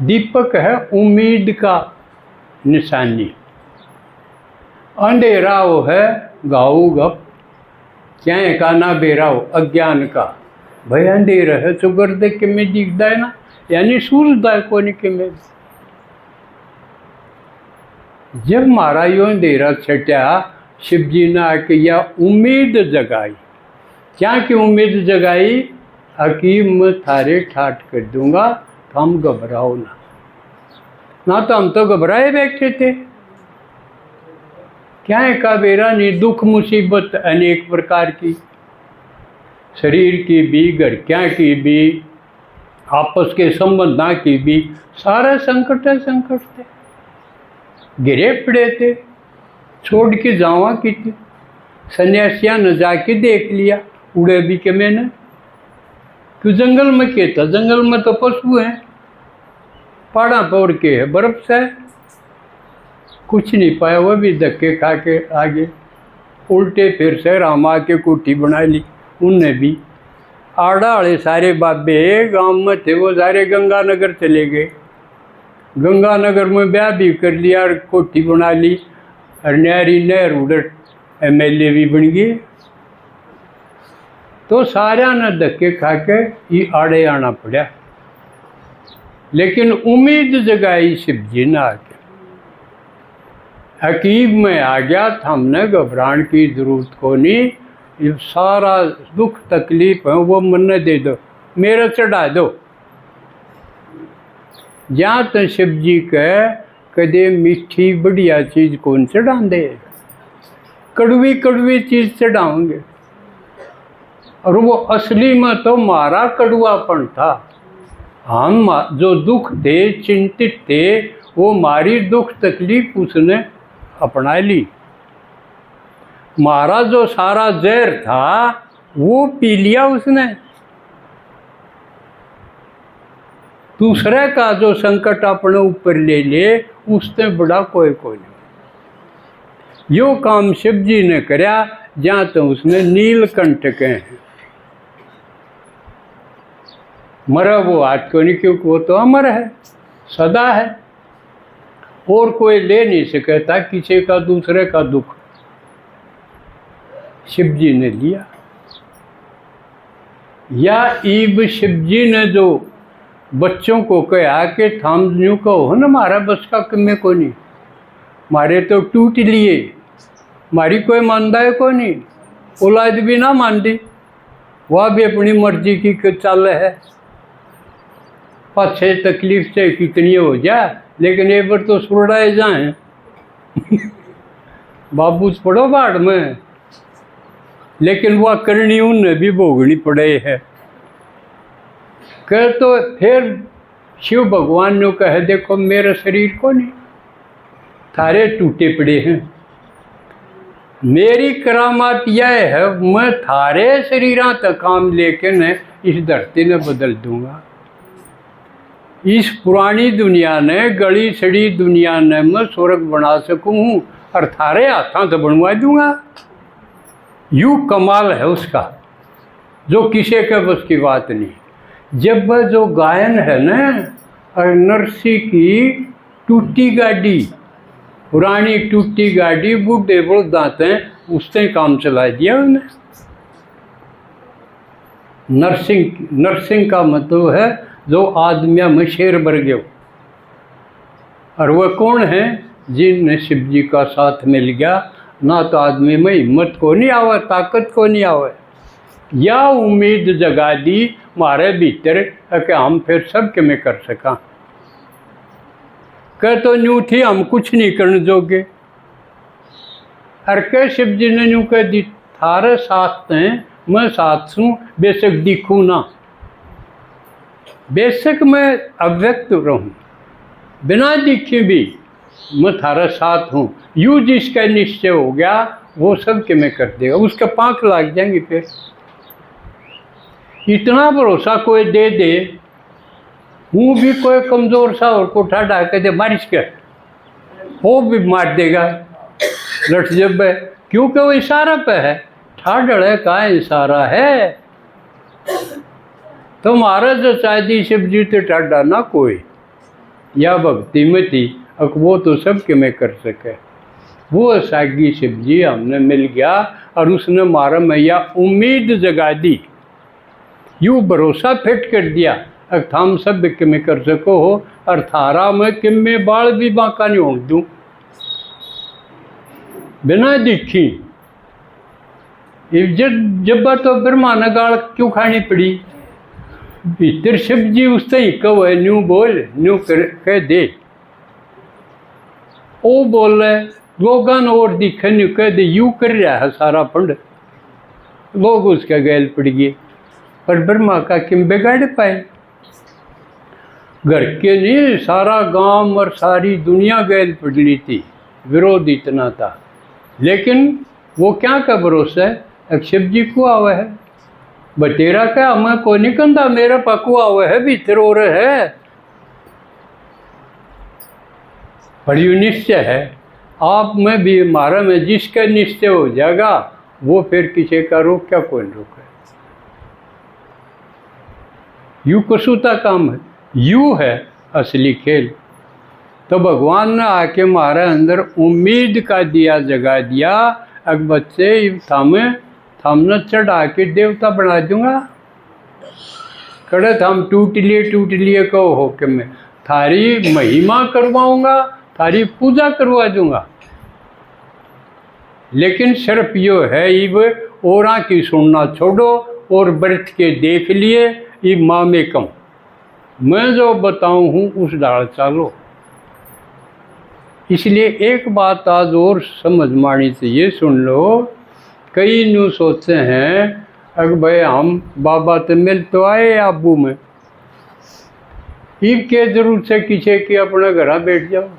दीपक है उम्मीद का निशानी, अंधेरा वो है गाऊ गप, क्या का ना बेरा हो अज्ञान का। भाई अंधेरा है चुगर देख के में दिखता है ना, यानी सूझता है कोनी के में। जब मारा यो अंधेरा छटा, शिव जी ने आके या उम्मीद जगाई। क्या की उम्मीद जगाई? हकीम मैं थारे ठाट कर दूंगा, तो हम घबराओ ना तो हम तो घबराए बैठे थे। क्या है का बेरा नहीं, दुख मुसीबत अनेक प्रकार की, शरीर की भी, घर क्या की भी, आपस के संबंधा की भी, सारा संकट है संकट थे। गिरे पड़े थे, छोड़ के जावा की थी। सन्यासिया न जाके देख लिया, उड़े भी के मैंने क्यों जंगल में के था, जंगल में तो पशु हैं, पहाड़ा पौड़ के है, बर्फ से कुछ नहीं पाया। वह भी धक्के खा के आगे उल्टे फिर से रामा के कोठी बना ली। उनने भी आड़ा वाले सारे बाबे गांव में थे, वो सारे गंगानगर चले गए। गंगानगर में ब्याह भी कर लिया और कोठी बना ली, और न्यारी नहर उड़ट MLA भी बन गए। तो सारा ने धक्के खा के ये आड़े आना पड़ा, लेकिन उम्मीद जगाई शिव जी ने आके। हकीम में आ गया, हमने घबराने की जरूरत को नहीं। ये सारा दुख तकलीफ है वो मन दे दो, मेरा चढ़ा दो। जहाँ तो शिव जी के कदे मीठी बढ़िया चीज कौन चढ़ा दे, कड़वी कड़वी चीज चढ़ाओगे। और वो असली में तो मारा कड़वापन था। हम जो दुख थे, चिंतित थे, वो मारी दुख तकलीफ उसने अपना ली। मारा जो सारा जहर था वो पी लिया उसने। दूसरे का जो संकट अपने ऊपर ले ले, उससे बड़ा कोई नहीं। यो काम शिव जी ने करया, जहाँ तो उसने नीलकंठ के हैं। मरा वो आज को नहीं, क्योंकि वो तो अमर है, सदा है, और कोई ले नहीं सकता किसी का दूसरे का दुख। शिव जी ने लिया। या ईब शिव जी ने जो बच्चों को कहा कि थाम न्यू कहो ना, मारा बस का कमे को नहीं, मारे तो टूट लिए, मारी कोई मानदा है को नहीं, औलाद भी ना मान दी, वह भी अपनी मर्जी की चल है। पाछे तकलीफ से कितनी हो जाए, लेकिन एक बार तो सुरड़ाए जाए। बाबू पड़ो बाढ़ में, लेकिन वह करनी उन्हें भी भोगनी पड़े है। कह तो फिर शिव भगवान ने कहे, देखो मेरे शरीर को नहीं, थारे टूटे पड़े हैं। मेरी करामात यह है, मैं थारे शरीरा तक काम लेके न इस धरती ने बदल दूंगा। इस पुरानी दुनिया ने, गली सड़ी दुनिया ने मैं स्वर्ग बना सकूँ, और थारे हाथों से बनवा दूंगा। यूँ कमाल है उसका, जो किसी के बस की बात नहीं। जब वह जो गायन है ना, नरसी की टूटी गाड़ी, पुरानी टूटी गाड़ी, बूढ़े बोल दाते हैं, उसने काम चला दिया उन्हें। नर्सिंग का मतलब है जो आदमिया में शेर भर गया। और वह कौन है? जिन शिव जी का साथ मिल गया ना, तो आदमी में हिम्मत को नहीं आवे, ताकत को नहीं आवे। या उम्मीद जगा दी मारे भीतर कि हम फिर सब के में कर सका। कह तो न्यू थी हम कुछ नहीं करने जोगे। और कह शिव जी ने न्यू कह दी, थारे साथ हैं, मैं साथ हूँ, बेशक दिखूँ ना, बेशक मैं अव्यक्त रहूँ, बिना दिखे भी मैं थारा साथ हूँ। यूँ जिसका निश्चय हो गया वो सब के मैं कर देगा, उसके पाँख लग जाएंगे। फिर इतना भरोसा कोई दे दे, हूँ भी कोई कमज़ोर सा और को ठाडा के दे बारिश कर, वो भी मार देगा लट जब है, क्योंकि वो इशारा पे है। ठाडड़े का इशारा है, तो महाराज चाहती शिव जी तो ठाडा ना कोई। या भक्ति में थी, अब वो तो सब के मैं कर सके। वो सागी शिवजी हमने मिल गया और उसने मारा मैया उम्मीद जगा दी, यूँ भरोसा फिट कर दिया, अब थाम सब के मैं कर सको हो, और थारा मैं किम में बाल भी बांका नहीं होने दूँ बिना दिखी। जब तो ब्रह्मा ने गाल क्यों खानी पड़ी, भीतर शिवजी उससे ही कहो है न्यू बोल न्यू कह दे, ओ बोल रहे लोगन और दिखे न्यू कह दे, यू कर रहा है सारा फंड, लोग उसका गैल पड़ गए। पर ब्रह्मा का किम बिगाड़ पाए, घर के नहीं सारा गांव और सारी दुनिया गैल पड़ ली थी, विरोध इतना था, लेकिन वो क्या का भरोसा है, अब शिव जी को आवे है, बटेरा का हमें को नहीं कंधा, मेरा पकु आवे है भीतर हो रहे है, बड़ी निश्चय है। आप में भी हमारा में जिसका निश्चय हो जाएगा वो फिर किसी का रोक क्या कोई रोके। यू कसूता काम है, यू है असली खेल। तो भगवान ने आके हमारे अंदर उम्मीद का दिया जगा दिया, अब बच्चे थामने चढ़ा के देवता बना दूंगा, कड़े थाम टूट लिए कहो हो के मैं थारी महिमा करवाऊंगा, थारी पूजा करवा दूंगा। लेकिन सिर्फ यो है इब और की सुनना छोड़ो और व्रत के देख लिए, इब माँ में कम मैं जो बताऊं हूँ उस डाल चालो। इसलिए एक बात आज और समझ मानी चाहिए, सुन लो। कई न्यू सोचते हैं अगर भाई हम बाबा तो मिल तो आए आबू में, इब के जरूरत से किसी के अपना घर बैठ जाओ।